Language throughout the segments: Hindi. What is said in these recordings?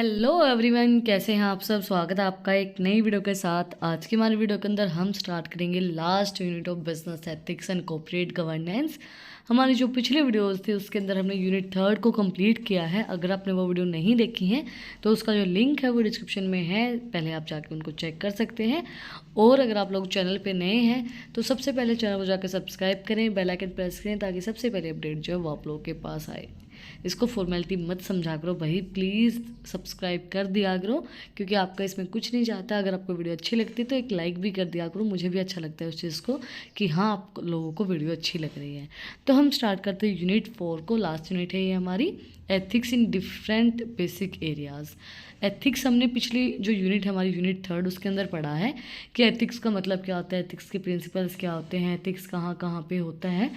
हेलो एवरीवन, कैसे हैं आप सब। स्वागत है आपका एक नई वीडियो के साथ। आज की हमारी वीडियो के अंदर हम स्टार्ट करेंगे last unit of business ethics and corporate governance. हमारी जो पिछले वीडियोस थी उसके अंदर हमने यूनिट 3 को कंप्लीट किया है। अगर आपने वो वीडियो नहीं देखी है तो उसका जो लिंक है वो डिस्क्रिप्शन में है, पहले आप जाके उनको चेक कर सकते हैं। और अगर आप लोग चैनल पे नए हैं तो सबसे पहले चैनल को जाकर सब्सक्राइब करें, बेल आइकन प्रेस करें ताकि सबसे पहले अपडेट जो है वो आप लोगों के पास आए। इसको फॉर्मेलिटी मत समझा करो भाई, प्लीज़ सब्सक्राइब कर दिया करो क्योंकि आपका इसमें कुछ नहीं जाता। अगर आपको वीडियो अच्छी लगती है तो एक लाइक भी कर दिया करो, मुझे भी अच्छा लगता है उस चीज़ को कि हाँ आप लोगों को वीडियो अच्छी लग रही है। तो हम स्टार्ट करते हैं यूनिट 4 को। लास्ट यूनिट है ये हमारी, ethics in different basic areas. Ethics हमने पिछली जो यूनिट हमारी यूनिट 3 उसके अंदर पढ़ा है कि एथिक्स का मतलब क्या होता है, एथिक्स के प्रिंसिपल्स क्या होते हैं, एथिक्स कहाँ कहाँ पे होता है,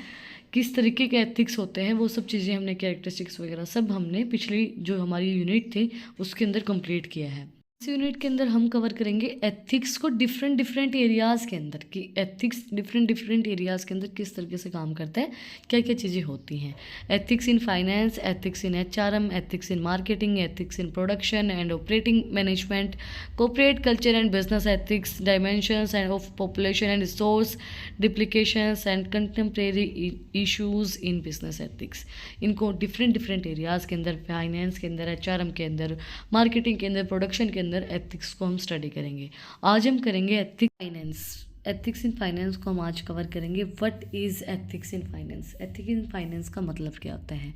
किस तरीके के एथिक्स होते हैं, वो सब चीज़ें हमने, कैरेक्टरिस्टिक्स वगैरह सब हमने पिछली जो हमारी यूनिट थी उसके अंदर कंप्लीट किया है। इस यूनिट के अंदर हम कवर करेंगे एथिक्स को डिफरेंट डिफरेंट एरियाज़ के अंदर, कि एथिक्स डिफरेंट डिफरेंट एरियाज़ के अंदर किस तरीके से काम करता है, क्या क्या चीज़ें होती हैं। Ethics in finance, ethics in HRM, ethics in marketing, ethics in production and operating management, corporate culture and business ethics, dimensions and of population and resource depletions and contemporary issues in business ethics. इनको डिफरेंट डिफरेंट एरियाज़ के अंदर, फाइनेंस के अंदर, एचआरएम के अंदर, मार्केटिंग के अंदर, प्रोडक्शन के अंदर एथिक्स को हम स्टडी करेंगे। आज हम करेंगे ethics finance. Ethics in finance को हम आज कवर करेंगे। What is ethics in finance. Ethics in finance का मतलब क्या होता है।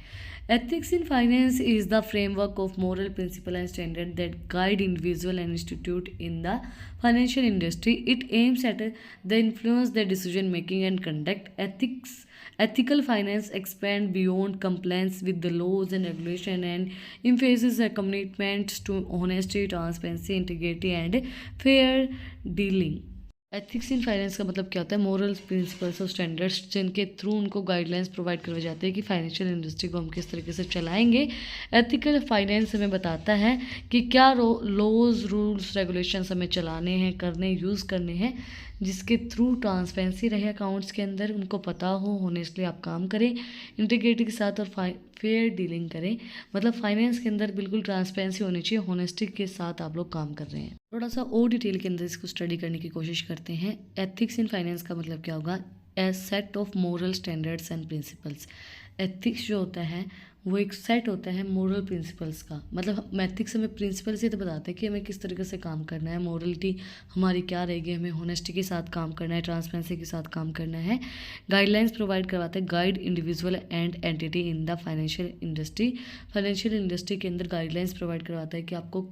Ethics in finance is the framework of moral principle and standard that guide individual and institute in the financial industry. It aims at the influence the decision making and conduct. Ethical finance expand beyond compliance with the laws and regulation and emphasizes a commitment to honesty, transparency, integrity and fair dealing. Ethics in finance का मतलब क्या होता है, मोरल्स, प्रिंसिपल्स और स्टैंडर्ड्स जिनके थ्रू उनको गाइडलाइंस प्रोवाइड करवाए जाते हैं कि फाइनेंशियल इंडस्ट्री को हम किस तरीके से चलाएंगे। एथिकल फाइनेंस हमें बताता है कि क्या लॉज, रूल्स, रेगुलेशंस हमें चलाने हैं, करने, यूज़ करने हैं, जिसके थ्रू ट्रांसपेरेंसी रहे अकाउंट्स के अंदर, उनको पता हो, होनेस्टली आप काम करें, इंटीग्रिटी के साथ और फेयर डीलिंग करें। मतलब फाइनेंस के अंदर बिल्कुल ट्रांसपेरेंसी होनी चाहिए, होनेस्टी के साथ आप लोग काम कर रहे हैं। थोड़ा सा और डिटेल के अंदर इसको स्टडी करने की कोशिश करते हैं। एथिक्स इन फाइनेंस का मतलब क्या होगा, a set of moral standards and principles. Ethics जो होता है वो एक सेट होता है मोरल प्रिंसिपल्स का। मतलब एथिक्स हमें प्रिंसिपल से तो बताते हैं कि हमें किस तरीके से काम करना है, मोरलिटी हमारी क्या रहेगी, हमें होनेस्टी के साथ काम करना है, ट्रांसपेरेंसी के साथ काम करना है। गाइडलाइंस प्रोवाइड करवाते हैं, guide individual and entity in the financial industry. Financial industry के अंदर गाइडलाइंस प्रोवाइड करवाता है कि आपको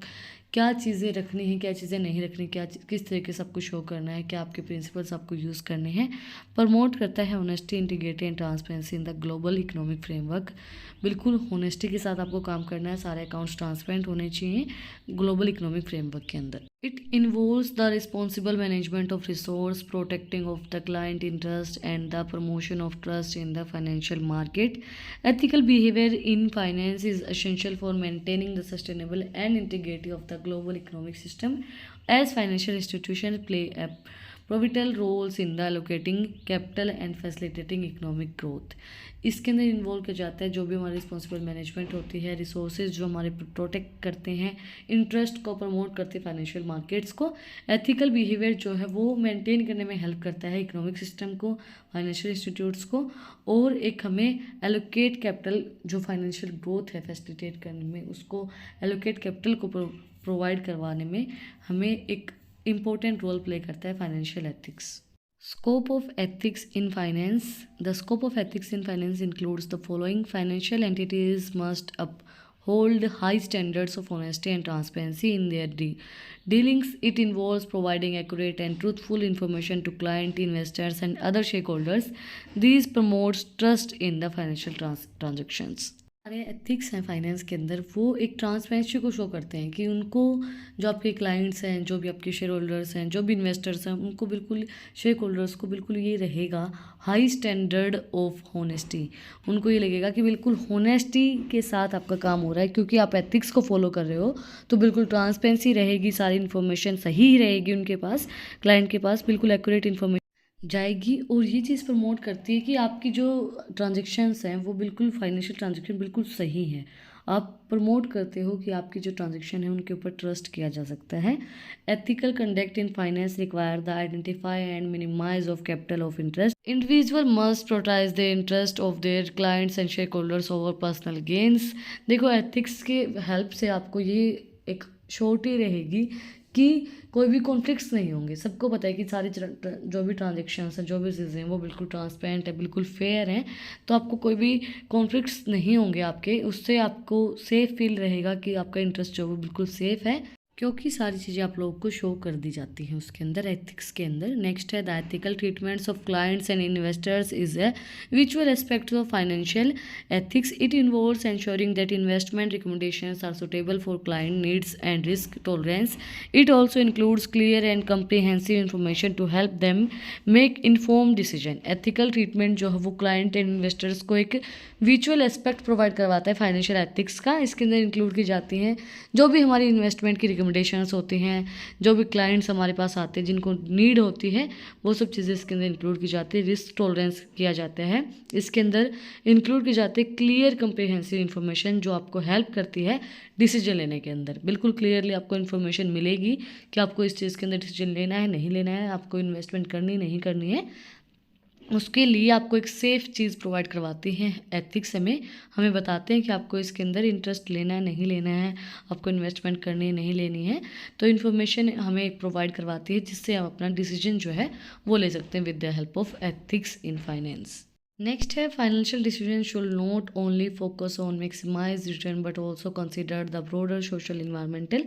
क्या चीज़ें रखनी है, क्या चीज़ें नहीं रखनी, क्या किस तरीके से आपको शो करना है, क्या आपके प्रिंसिपल्स आपको यूज़ करने हैं। प्रमोट करता है honesty, integrity and transparency in the global economic framework. बिल्कुल होनेस्टी के साथ आपको काम करना है, सारे अकाउंट्स ट्रांसपेरेंट होने चाहिए ग्लोबल इकोनॉमिक फ्रेमवर्क के अंदर। It involves the responsible management of resource, protecting of the client interest and the promotion of trust in the financial market. Ethical behavior in finance is essential for maintaining the sustainable and integrity of the global economic system, as financial institutions play a pivotal roles in the allocating capital and facilitating economic growth. इसके अंदर इन्वॉल्व किया जाता है जो भी हमारी रिस्पॉन्सिबल मैनेजमेंट होती है, रिसोर्सेज जो हमारे प्रोटेक्ट करते हैं, इंटरेस्ट को प्रमोट करते हैं फाइनेंशियल मार्केट्स को। एथिकल बिहेवियर जो है वो मेंटेन करने में हेल्प करता है इकोनॉमिक सिस्टम को, फाइनेंशियल इंस्टीट्यूट्स को, और एक हमें एलोकेट कैपिटल जो फाइनेंशियल ग्रोथ है फैसिलिटेट करने में, उसको एलोकेट कैपिटल को प्रोवाइड करवाने में हमें एक इम्पोर्टेंट रोल प्ले करता है financial ethics. Scope of ethics in finance. The scope of ethics in finance includes the following. Financial entities must uphold high standards of honesty and transparency in their dealings. It involves providing accurate and truthful information to client, investors, and other stakeholders. These promotes trust in the financial transactions. हमारे एथिक्स हैं फाइनेंस के अंदर, वो एक ट्रांसपेरेंसी को शो करते हैं कि उनको, जो आपके क्लाइंट्स हैं, जो भी आपके शेयर होल्डर्स हैं, जो भी इन्वेस्टर्स हैं, उनको बिल्कुल, शेयर होल्डर्स को बिल्कुल ये रहेगा हाई स्टैंडर्ड ऑफ होनेस्टी। उनको ये लगेगा कि बिल्कुल होनेस्टी के साथ आपका काम हो रहा है, क्योंकि आप एथिक्स को फॉलो कर रहे हो तो बिल्कुल ट्रांसपेरेंसी रहेगी, सारी इन्फॉर्मेशन सही रहेगी उनके पास, क्लाइंट के पास बिल्कुल एक्यूरेट इन्फॉर्मेशन जाएगी। और ये चीज़ प्रमोट करती है कि आपकी जो ट्रांजेक्शन्स हैं वो बिल्कुल फाइनेंशियल ट्रांजेक्शन बिल्कुल सही हैं, आप प्रमोट करते हो कि आपकी जो ट्रांजेक्शन है उनके ऊपर ट्रस्ट किया जा सकता है। Ethical conduct in finance require the identify and minimize of capital of interest. Individual must protect the interest of their clients and share holders over personal gains. देखो एथिक्स के हेल्प से आपको ये एक श्योरिटी रहेगी कि कोई भी कॉन्फ्लिक्ट्स नहीं होंगे। सबको पता है कि सारी जो भी ट्रांजेक्शन्स हैं, जो भी चीज़ें हैं, वो बिल्कुल ट्रांसपेरेंट है, बिल्कुल फेयर हैं। तो आपको कोई भी कॉन्फ्लिक्ट्स नहीं होंगे आपके, उससे आपको सेफ फील रहेगा कि आपका इंटरेस्ट जो वो बिल्कुल सेफ है, क्योंकि सारी चीज़ें आप लोगों को शो कर दी जाती हैं उसके अंदर, एथिक्स के अंदर। नेक्स्ट है the ethical treatments of clients and investors is a vital aspect of financial ethics. It involves ensuring that investment recommendations are suitable for client needs and risk tolerance. It also includes clear and comprehensive information to help them make informed decision. Ethical treatment जो है वो क्लाइंट एंड इन्वेस्टर्स को एक विचुअल एस्पेक्ट प्रोवाइड करवाता है फाइनेंशियल एथिक्स का। इसके अंदर इंक्लूड की जाती हैं जो भी हमारी इन्वेस्टमेंट की रिकमेंडेशंस होती हैं, जो भी क्लाइंट्स हमारे पास आते हैं जिनको नीड होती है, वो सब चीज़ें इसके अंदर इंक्लूड की जाती है। रिस्क टॉलरेंस किया जाता है इसके अंदर, इंक्लूड की जाती है क्लियर कंप्रिहेंसिव इन्फॉर्मेशन जो आपको हेल्प करती है डिसीजन लेने के अंदर। बिल्कुल क्लियरली आपको इन्फॉर्मेशन मिलेगी कि आपको इस चीज़ के अंदर डिसीजन लेना है, नहीं लेना है, आपको इन्वेस्टमेंट करनी नहीं करनी है। उसके लिए आपको एक सेफ़ चीज़ प्रोवाइड करवाती हैं एथिक्स हमें बताते हैं कि आपको इसके अंदर इंटरेस्ट लेना है, नहीं लेना है, आपको इन्वेस्टमेंट करनी है, नहीं लेनी है। तो इन्फॉर्मेशन हमें प्रोवाइड करवाती है जिससे हम अपना डिसीजन जो है वो ले सकते हैं with the help of ethics in finance. Next है financial decision should not only focus on maximise return but also consider the broader social, environmental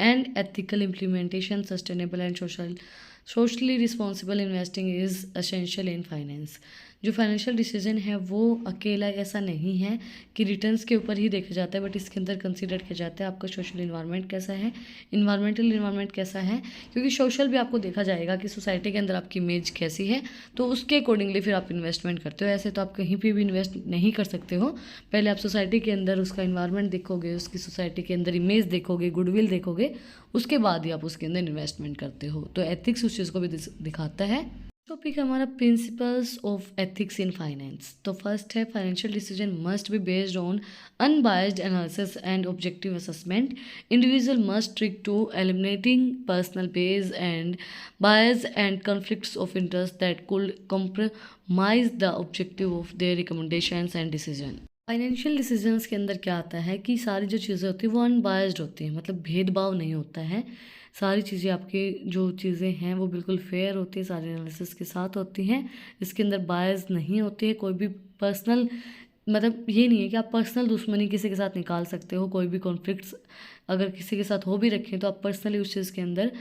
and ethical implementation. Sustainable and socially responsible investing is essential in finance. जो फाइनेंशियल डिसीजन है वो अकेला ऐसा नहीं है कि रिटर्न्स के ऊपर ही देखा जाता है, बट इसके अंदर कंसीडर किया जाता है आपका सोशल इन्वायरमेंट कैसा है, इन्वायरमेंटल इन्वायरमेंट कैसा है, क्योंकि सोशल भी आपको देखा जाएगा कि सोसाइटी के अंदर आपकी इमेज कैसी है, तो उसके अकॉर्डिंगली फिर आप इन्वेस्टमेंट करते हो। ऐसे तो आप कहीं पर भी इन्वेस्ट नहीं कर सकते हो, पहले आप सोसाइटी के अंदर उसका इन्वायरमेंट देखोगे, उसकी सोसाइटी के अंदर इमेज देखोगे, गुडविल देखोगे, उसके बाद ही आप उसके अंदर इन्वेस्टमेंट करते हो। तो एथिक्स उस चीज़ को भी दिखाता है। टॉपिक हमारा principles of ethics in finance. तो फर्स्ट है financial decision must be based on unbiased analysis and objective assessment. Individual must strict to eliminating personal bias and bias and conflicts of interest that could compromise the objective of their recommendations and decision. Financial decisions के अंदर क्या आता है कि सारी जो चीज़ें होती हैं वो अनबायस्ड होती हैं, मतलब भेदभाव नहीं होता है। सारी चीज़ें आपकी जो चीज़ें हैं वो बिल्कुल फेयर होती है, सारे एनालिसिस के साथ होती हैं। इसके अंदर बायस नहीं होती है, कोई भी पर्सनल, मतलब ये नहीं है कि आप पर्सनल दुश्मनी किसी के साथ निकाल सकते हो। कोई भी कॉन्फ्लिक्ट्स अगर किसी के साथ हो भी रखें तो आप पर्सनली उस चीज़ के अंदर,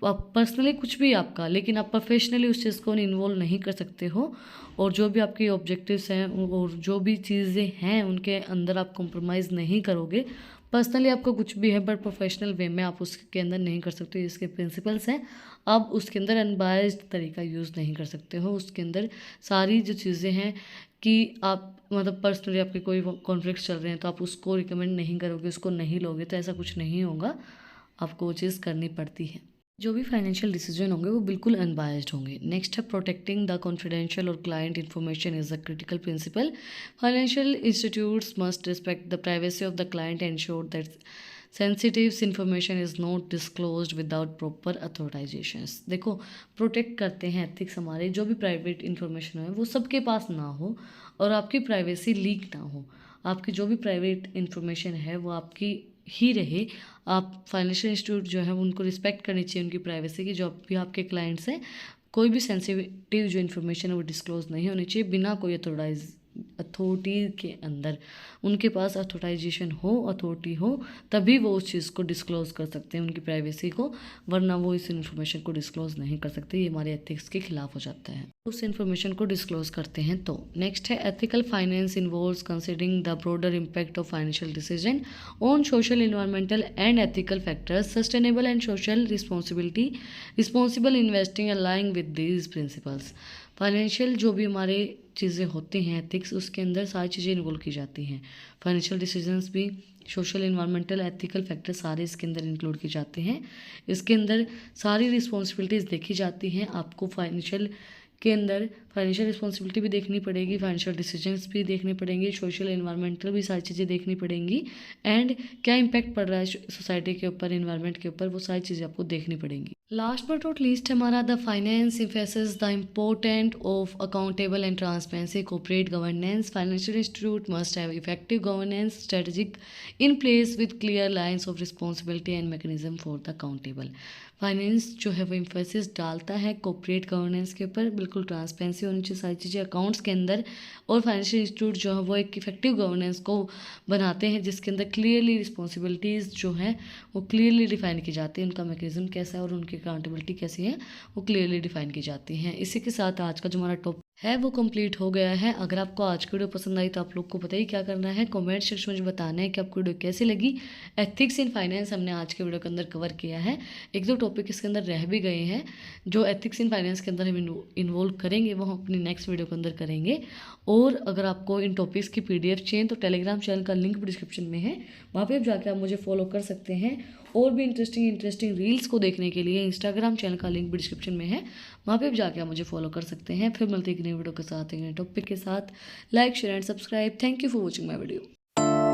आप पर्सनली कुछ भी आपका, लेकिन आप प्रोफेशनली उस चीज़ को इन्वॉल्व नहीं कर सकते हो। और जो भी आपके ऑब्जेक्टिव्स हैं और जो भी चीज़ें हैं उनके अंदर आप कॉम्प्रोमाइज़ नहीं करोगे। पर्सनली आपको कुछ भी है बट प्रोफेशनल वे में आप उसके अंदर नहीं कर सकते, इसके प्रिंसिपल्स हैं। आप उसके अंदर अनबायस्ड तरीका यूज़ नहीं कर सकते हो। उसके अंदर सारी जो चीज़ें हैं कि आप मतलब पर्सनली आपके कोई कॉन्फ्लिक्ट चल रहे हैं तो आप उसको रिकमेंड नहीं करोगे, उसको नहीं लोगे, तो ऐसा कुछ नहीं होगा, आपको वो चीज़ करनी पड़ती है। जो भी फाइनेंशियल डिसीजन होंगे वो बिल्कुल अनबायस्ड होंगे। नेक्स्ट है प्रोटेक्टिंग द कॉन्फिडेंशियल और client information is a critical principle. Financial institutes must respect the privacy of the client and sure that sensitive information is not disclosed without proper authorisations. देखो प्रोटेक्ट करते हैं एथिक्स हमारे, जो भी प्राइवेट इन्फॉर्मेशन है वो सबके पास ना हो और आपकी प्राइवेसी लीक ना हो। आपकी जो भी प्राइवेट इन्फॉर्मेशन है वो आपकी ही रहे। आप फाइनेंशियल इंस्टीट्यूट जो है उनको रिस्पेक्ट करनी चाहिए उनकी प्राइवेसी की। जो भी आपके क्लाइंट्स हैं, कोई भी सेंसिटिव जो इन्फॉर्मेशन है वो डिस्क्लोज नहीं होनी चाहिए बिना कोई अथॉरिटी के अंदर। उनके पास अथॉराइजेशन हो, अथॉरिटी हो, तभी वो उस चीज़ को डिस्क्लोज कर सकते हैं, उनकी प्राइवेसी को, वरना वो इस इन्फॉर्मेशन को डिस्क्लोज नहीं कर सकते। ये हमारे एथिक्स के खिलाफ हो जाता है उस इन्फॉर्मेशन को डिस्क्लोज करते हैं। तो नेक्स्ट है ethical finance involves considering the broader impact of financial decision on social, environmental and ethical factors. Sustainable and social responsibility, responsible investing aligning with these principles. Financial जो भी हमारे चीज़ें होती हैं एथिक्स, उसके अंदर सारी चीज़ें इन्वॉल्व की जाती हैं। फाइनेंशियल डिसीजंस भी, सोशल, इन्वायरमेंटल, एथिकल फैक्टर सारे इसके अंदर इंक्लूड किए जाते हैं। इसके अंदर सारी रिस्पॉन्सिबिलिटीज़ देखी जाती हैं। आपको फाइनेंशियल के अंदर फाइनेंशियल रिस्पॉन्सिबिलिटी भी देखनी पड़ेगी, फाइनेंशियल डिसीजंस भी देखने पड़ेंगे, सोशल एनवायरमेंटल भी सारी चीज़ें देखनी पड़ेंगी, एंड क्या इम्पैक्ट पड़ रहा है सोसाइटी के ऊपर, एनवायरनमेंट के ऊपर, वो सारी चीज़ें आपको देखनी पड़ेंगी। लास्ट बट नॉट लीस्ट हमारा the finance emphasis the important of accountable and transparency corporate governance. Financial institute must have effective governance strategic in place with clear lines of responsibility and mechanism for the accountable. Finance जो है वो इम्फेसिस डालता है कॉर्पोरेट गवर्नेंस के ऊपर, बिल्कुल ट्रांसपेरेंसी होनी चाहिए सारी चीज़ें अकाउंट्स के अंदर, और फाइनेंशियल इंस्टीट्यूट जो है वो एक इफेक्टिव गवर्नेंस को बनाते हैं जिसके अंदर क्लियरली रिस्पॉन्सिबिलिटीज़ जो हैं वो क्लियरली डिफाइन की जाती है, उनका मैकेनिज्म कैसा है और उनकी अकाउंटेबिलिटी कैसी है वो क्लियरली डिफाइन की जाती हैं। इसी के साथ आज का जो हमारा टॉपिक है वो कंप्लीट हो गया है। अगर आपको आज की वीडियो पसंद आई तो आप लोग को पता ही क्या करना है, कमेंट सेक्शन में मुझे बताना है कि आपको वीडियो कैसी लगी। एथिक्स इन फाइनेंस हमने आज के वीडियो के अंदर कवर किया है, एक दो टॉपिक इसके अंदर रह भी गए हैं जो एथिक्स इन फाइनेंस के अंदर हम इन्वॉल्व करेंगे, वो हम अपनी नेक्स्ट वीडियो के अंदर करेंगे। और अगर आपको इन टॉपिक्स की PDF चाहिए तो टेलीग्राम चैनल का लिंक डिस्क्रिप्शन में है, वहाँ पर आप जाकर आप मुझे फॉलो कर सकते हैं। और भी इंटरेस्टिंग रील्स को देखने के लिए इंस्टाग्राम चैनल का लिंक भी डिस्क्रिप्शन में है, वहाँ पे भी जाके आप मुझे फॉलो कर सकते हैं। फिर मिलते हैं एक नई वीडियो के साथ, एक नए टॉपिक के साथ। Like share and subscribe. Thank you for watching my video.